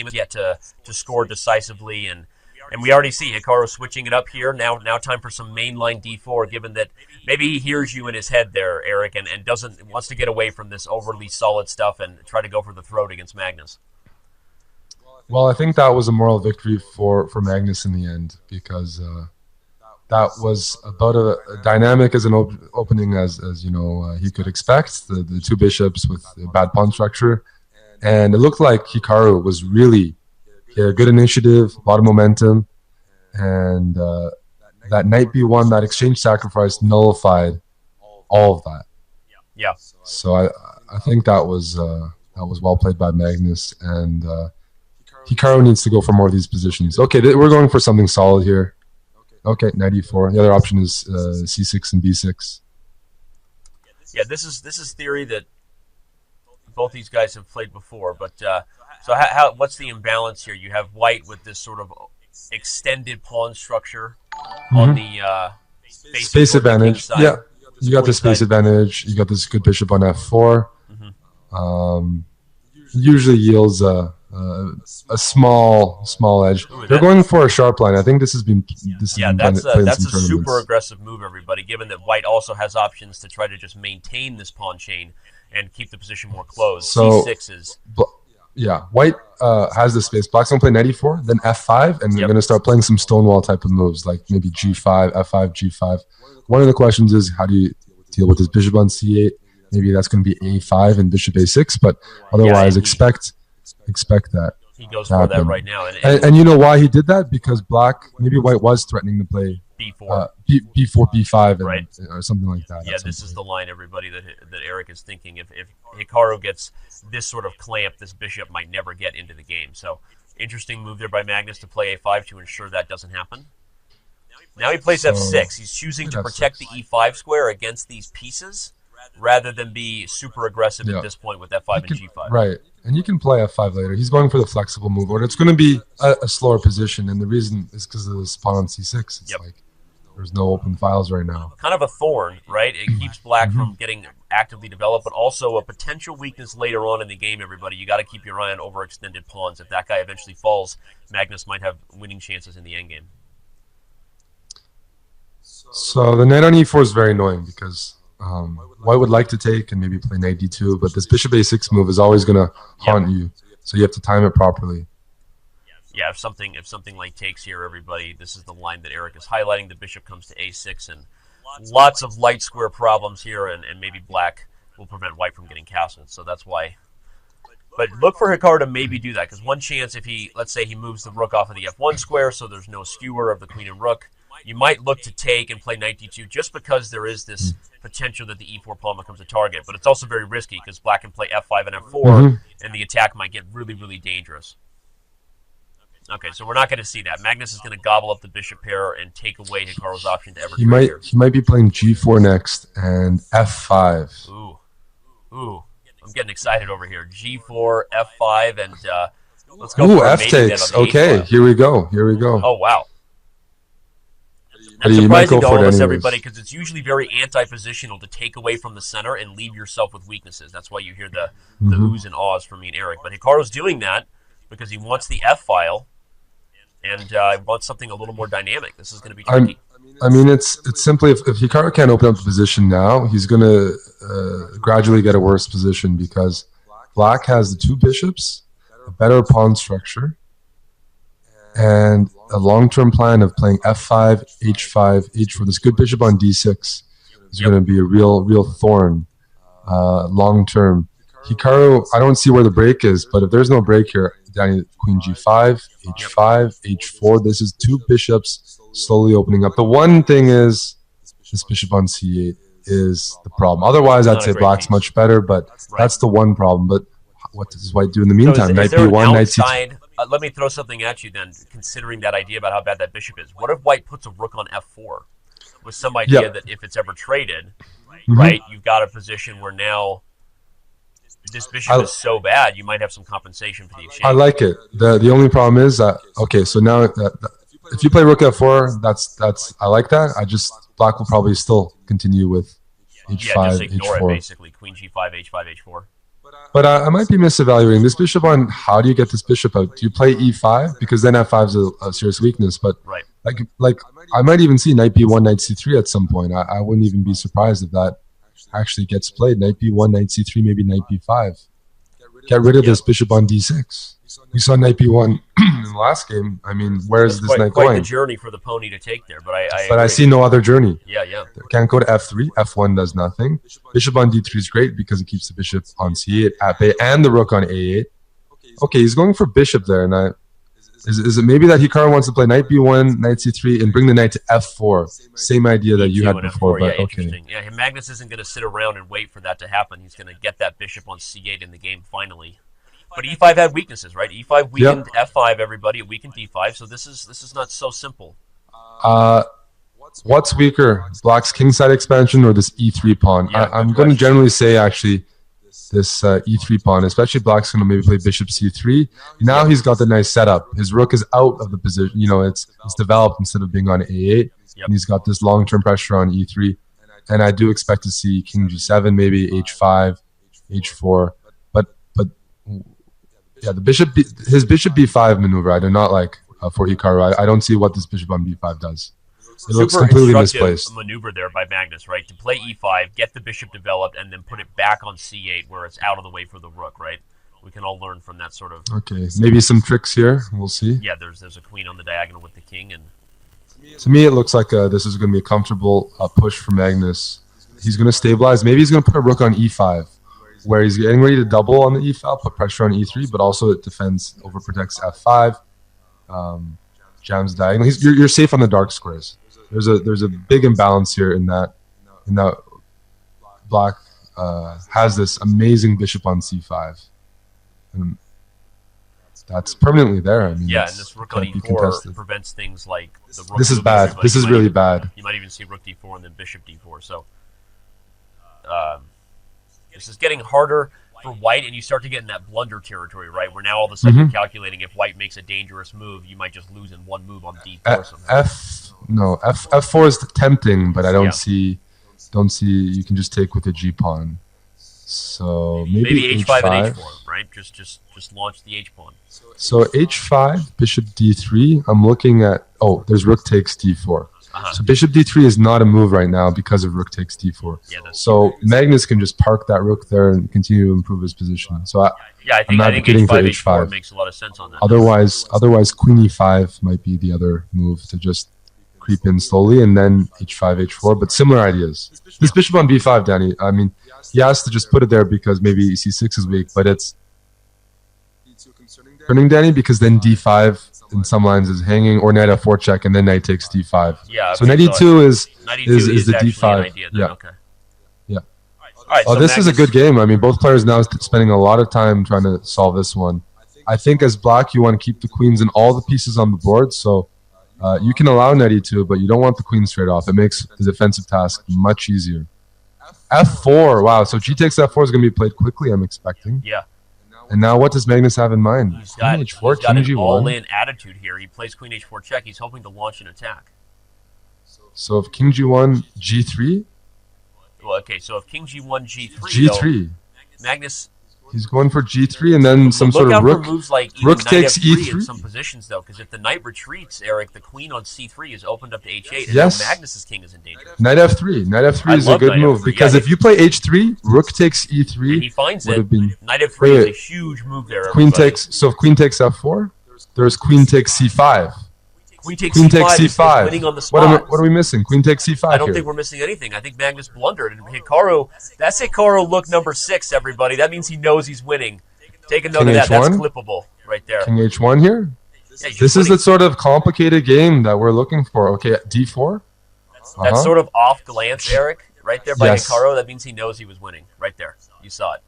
game is yet to score decisively, and we already see Hikaru switching it up here. Now time for some mainline d4, given that maybe he hears you in his head there, Eric, and wants to get away from this overly solid stuff and try to go for the throat against Magnus. Well, I think that was a moral victory for Magnus in the end, because that was about a dynamic as an opening as he could expect. The two bishops with a bad pawn structure, and it looked like Hikaru was really a good initiative, a lot of momentum, and that knight b1, that exchange sacrifice nullified all of that. Yeah. So I think that was well played by Magnus, and Hikaru needs to go for more of these positions. Okay, we're going for something solid here. Okay, knight e4. The other option is c6 and b6. Yeah, this is theory that both these guys have played before. But so what's the imbalance here? You have white with this sort of extended pawn structure on the space advantage. Yeah, you got the space advantage. You got this good bishop on f4. Usually yields a small edge. They're going for a sharp line. I think this has been that's a super aggressive move, everybody. Given that white also has options to try to just maintain this pawn chain and keep the position more closed. So, c6 is white has the space. Black's gonna play knight e4, then f5, and they're gonna start playing some stonewall type of moves, like maybe g5, f5, g5. One of the questions is, how do you deal with this bishop on c8? Maybe that's going to be a5 and bishop a6, but otherwise expect that. He goes for that right now. And you know why he did that? Because maybe white was threatening to play b4, b5, right, or something like that. Yeah, this is the line, everybody, that Eric is thinking. If Hikaru gets this sort of clamp, this bishop might never get into the game. So interesting move there by Magnus to play a5 to ensure that doesn't happen. Now he plays f6. He's choosing to protect the e5 square against these pieces, rather than be super aggressive at this point with f5 and g5. Right, and you can play f5 later. He's going for the flexible move order. It's going to be a slower position, and the reason is because of this pawn on c6. It's like there's no open files right now. Kind of a thorn, right? It keeps black from getting actively developed, but also a potential weakness later on in the game, everybody. You got to keep your eye on overextended pawns. If that guy eventually falls, Magnus might have winning chances in the endgame. So the knight on e4 is very annoying because white would like to take and maybe play knight d2, but this bishop a6 move is always going to haunt you, so you have to time it properly. Yeah, if something like takes here, everybody, this is the line that Eric is highlighting. The bishop comes to a6, and lots of light square problems here, and maybe black will prevent white from getting castled, so that's why. But look for Hikaru to maybe do that, because one chance, if let's say he moves the rook off of the f1 square, so there's no skewer of the queen and rook, you might look to take and play knight d2 just because there is this potential that the e4 pawn becomes a target. But it's also very risky because black can play f5 and f4, and the attack might get really, really dangerous. Okay, so we're not going to see that. Magnus is going to gobble up the bishop pair and take away Hikaru's option to ever trade here. He might be playing g4 next and f5. Ooh. I'm getting excited over here. G4, f5, and let's go for f takes. Okay, here we go. Oh, wow. That's surprising to all of us, everybody, because it's usually very anti-positional to take away from the center and leave yourself with weaknesses. That's why you hear the oohs and ahs from me and Eric. But Hikaru's doing that because he wants the f-file and wants something a little more dynamic. This is going to be tricky. I mean, it's simply, if Hikaru can't open up the position now, he's going to gradually get a worse position because black has the two bishops, a better pawn structure, and a long-term plan of playing f5, h5, h4. This good bishop on d6 is going to be a real thorn long-term. Hikaru, I don't see where the break is, but if there's no break here, Danny, queen g5, h5, h4. This is two bishops slowly opening up. The one thing is this bishop on c8 is the problem. Otherwise, I'd say black's much better, but that's the one problem. But what does white do in the meantime? So knight b1, knight c2. Let me throw something at you then, considering that idea about how bad that bishop is. What if white puts a rook on f4 with some idea that if it's ever traded, right, you've got a position where now this bishop is so bad, you might have some compensation for the exchange. I like it. The only problem is that, okay, so now if you play rook f4, that's I like that. Black will probably still continue with h5, just ignore h4. it, basically. Queen g5, h5, h4. But I might be misevaluating this bishop on how do you get this bishop out? Do you play e5? Because then f5 is a serious weakness. But Right. like I might even see knight b1, knight c3 at some point. I wouldn't even be surprised if that actually gets played. Knight b1, knight c3, maybe knight b5. Get rid of this bishop on d6. We saw knight b1 in the last game. I mean, where is this knight Quite going? the journey for the pony to take there, but I I agree. see no other journey. Yeah. Can't go to f3. f1 does nothing. Bishop on d3 is great because it keeps the bishop on c8 at bay and the rook on a8. Okay, he's going for bishop there, and is it maybe that Hikaru wants to play knight b1, knight c3, and bring the knight to f4? Same idea that you had before, but okay. Interesting. Yeah, Magnus isn't going to sit around and wait for that to happen. He's going to get that bishop on c8 in the game finally. But e5 had weaknesses, right? e5 weakened f5, everybody. It weakened d5, so this is not so simple. What's weaker, Black's kingside expansion or this e3 pawn? Yeah, I'm going to generally say, actually, this e3 pawn, especially Black's going to maybe play bishop c3. Now he's got the nice setup. His rook is out of the position. You know, it's developed instead of being on a8. And he's got this long-term pressure on e3. And I do expect to see king g7, maybe h5, h4. Yeah, his bishop b5 maneuver, I do not like for Hikaru. I don't see what this bishop on b5 does. It looks completely misplaced. Maneuver there by Magnus, right? To play e5, get the bishop developed, and then put it back on c8 where it's out of the way for the rook, right? We can all learn from that sort of... Okay, maybe some tricks here. We'll see. Yeah, there's a queen on the diagonal with the king, and... To me, it looks like this is going to be a comfortable push for Magnus. He's going to stabilize. Maybe he's going to put a rook on e5, where he's getting ready to double on the e-file, put pressure on e3, but also it defends, overprotects f5, jams diagonal. You're safe on the dark squares. There's a big imbalance here in that Black has this amazing bishop on c5, and that's permanently there. I mean, yeah, and this rook on e4 prevents things like the rook. This is bad. This is really bad. You might even see rook d4 and then bishop d4. So this is getting harder for white, and you start to get in that blunder territory, right? Where now all of a sudden you're calculating if white makes a dangerous move, you might just lose in one move on d4 somehow. F4 is tempting, but I don't see you can just take with a g pawn. So maybe h5 and h4, right? Just launch the h pawn. So h5, bishop d3. I'm looking at there's rook takes d4. So bishop d3 is not a move right now because of rook takes d4. Yeah, so Magnus can just park that rook there and continue to improve his position. So I think advocating for h5 makes a lot of sense on that. Otherwise, queen e5 might be the other move to just creep in slowly, and then h5, h4. But similar ideas. This bishop on b5, Danny. I mean, he has to just put it there because maybe c6 is weak, but it's concerning, Danny, because then d5 in some lines is hanging, or knight f4 check, and then knight takes d5. Yeah. So knight e2 is the d5. Idea then. Yeah. Okay. Yeah. All right. So this is a good game. I mean, both players now spending a lot of time trying to solve this one. I think as Black, you want to keep the queens and all the pieces on the board. So you can allow knight e2, but you don't want the queen straight off. It makes the defensive task much easier. f4. Wow. So g takes f4 is going to be played quickly, I'm expecting. Yeah. And now what does Magnus have in mind? He's got an all-in attitude here. He plays queen h4 check. He's hoping to launch an attack. So if king g1, g3? Well, okay, so if king g1, g3. Magnus... He's going for g3 and then some sort of rook. Moves like rook takes e3 e3 in some positions, though, because if the knight retreats, Eric, the queen on c3 is opened up to h8, and yes. now Magnus's king is in danger. Knight f3. Knight f3 is a good move because if you play h3, rook takes e3. And he finds it. Knight f3 is a huge move there. Queen takes. So if queen takes f4, there's queen takes c5. Queen takes c5. Winning on the spot. What are we missing? Queen takes c5. I don't think we're missing anything. I think Magnus blundered, and Hikaru. That's Hikaru look number 6. Everybody. That means he knows he's winning. Take a note of that. That's clippable right there. King h1 here. Yeah, this is the sort of complicated game that we're looking for. Okay, d4. That's sort of off glance, Eric, right there by Hikaru. That means he knows he was winning. Right there. You saw it.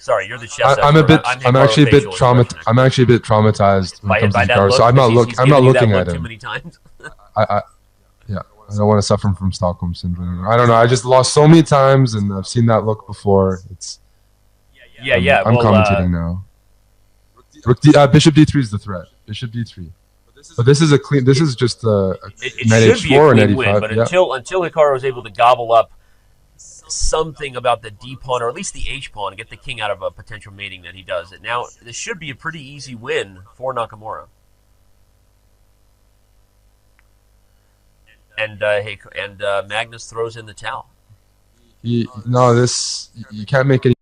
Sorry, you're the chess. I'm actually a bit traumatized when it comes to Hikaru, so I'm not looking at him. Too many times. I don't want to suffer from Stockholm syndrome. I don't know. I just lost so many times, and I've seen that look before. I'm commentating now. Bishop d3 is the threat. Bishop d3. But this is a clean. This is just a it knight should h4 be and knight e5. But until Hikaru is able to gobble up something about the D pawn, or at least the H pawn, get the king out of a potential mating that he does. And now this should be a pretty easy win for Nakamura. And Magnus throws in the towel. No, this you can't make any